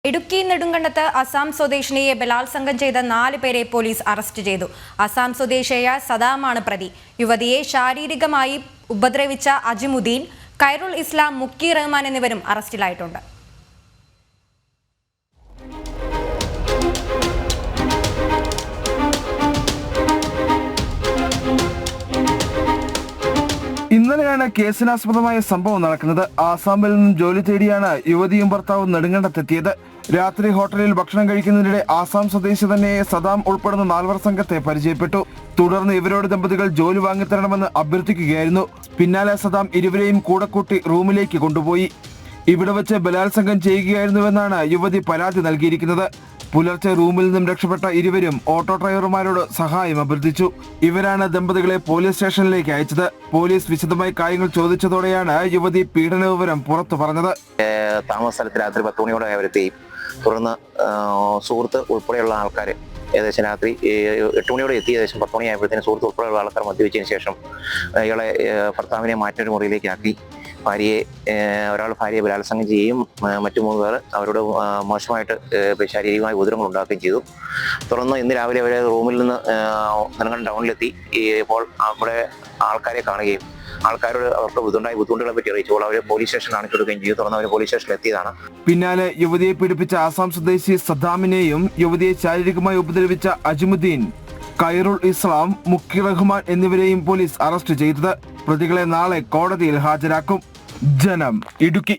ഇടുക്കി നെടുങ്കണ്ടത്ത് അസാം സ്വദേശിനിയെ ബലാത്സംഗം ചെയ്ത 4 പേരെ പോലീസ് അറസ്റ്റ് ചെയ്തു. അസാം സ്വദേശിയായ സദാമാണ് പ്രതി. യുവതിയെ ശാരീരികമായി ഉപദ്രവിച്ച അജിമുദ്ദീൻ, ഖൈറുൽ ഇസ്ലാം, മുക്കി റഹ്മാൻ എന്നിവരും അറസ്റ്റിലായിട്ടുണ്ട്. ഇന്നലെയാണ് കേസിനാസ്പദമായ സംഭവം നടക്കുന്നത്. ആസാമിൽ നിന്നും ജോലി തേടിയാണ് യുവതിയും ഭർത്താവും നെടുങ്കണ്ടത്തെത്തിയത്. രാത്രി ഹോട്ടലിൽ ഭക്ഷണം കഴിക്കുന്നതിനിടെ ആസാം സ്വദേശി തന്നെ സദാം ഉൾപ്പെടുന്ന 4 സംഘത്തെ പരിചയപ്പെട്ടു. തുടർന്ന് ഇവരോട് ദമ്പതികൾ ജോലി വാങ്ങിത്തരണമെന്ന് അഭ്യർത്ഥിക്കുകയായിരുന്നു. പിന്നാലെ സദാം ഇരുവരെയും കൂടെ കൂട്ടി റൂമിലേക്ക് കൊണ്ടുപോയി. ഇവിടെ വെച്ച് ബലാത്സംഗം ചെയ്യുകയായിരുന്നുവെന്നാണ് യുവതി പരാതി നൽകിയിരിക്കുന്നത്. പുലർച്ചെ റൂമിൽ നിന്നും രക്ഷപ്പെട്ട ഇരുവരും ഓട്ടോ ഡ്രൈവർമാരോട് സഹായം അഭ്യർത്ഥിച്ചു. ഇവരാണ് ദമ്പതികളെ പോലീസ് സ്റ്റേഷനിലേക്ക് അയച്ചത്. പോലീസ് വിശദമായി കാര്യങ്ങൾ ചോദിച്ചതോടെയാണ് യുവതി പീഡന വിവരം പുറത്തു പറഞ്ഞത്. താമസ സ്ഥലത്ത് രാത്രി 10 മണിയോടെ അവരെത്തുകയും തുടർന്ന് സുഹൃത്ത് ഉൾപ്പെടെയുള്ള ആൾക്കാർ ഏകദേശം രാത്രി 8 മണിയോടെ എത്തി. ഏകദേശം 10 മണിയായപ്പോഴത്തേനും സുഹൃത്ത് ഉൾപ്പെടെയുള്ള ആൾക്കാർ മദ്യവെച്ചതിന് ശേഷം ഇയാളെ ഭർത്താവിനെ മാറ്റൊരു മുറിയിലേക്ക് ആക്കി. ഒരാൾ ഭാര്യയെ ബലാത്സംഗം ചെയ്യുകയും മറ്റു 3 പേർ അവരോട് മോശമായിട്ട് ശാരീരികമായ ഉപദ്രവങ്ങൾ ഉണ്ടാക്കുകയും ചെയ്തു. തുടർന്ന് ഇന്ന് രാവിലെ അവരെ റൂമിൽ നിന്ന് നെടുങ്കണ്ടം ടൗണിലെത്തി. ഇപ്പോൾ അവിടെ ആൾക്കാരെ കാണുകയും ആൾക്കാരോട് അവർക്ക് ബുദ്ധിമുട്ടുകളെ പറ്റി അറിയിച്ചപ്പോൾ അവരെ പോലീസ് സ്റ്റേഷൻ കാണിച്ചു കൊടുക്കുകയും ചെയ്തു. തുടർന്ന് അവർ പോലീസ് സ്റ്റേഷനിൽ എത്തിയതാണ്. പിന്നാലെ യുവതിയെ പീഡിപ്പിച്ച ആസാം സ്വദേശി സദ്ദാമിനെയും യുവതിയെ ശാരീരികമായി ഉപദ്രവിച്ച അജിമുദ്ദീൻ, ഖൈറുൽ ഇസ്ലാം, മുക്കി റഹ്മാൻ എന്നിവരെയും പോലീസ് അറസ്റ്റ് ചെയ്തത്. പ്രതികളെ നാളെ കോടതിയിൽ ഹാജരാക്കും. ജനം, ഇടുക്കി.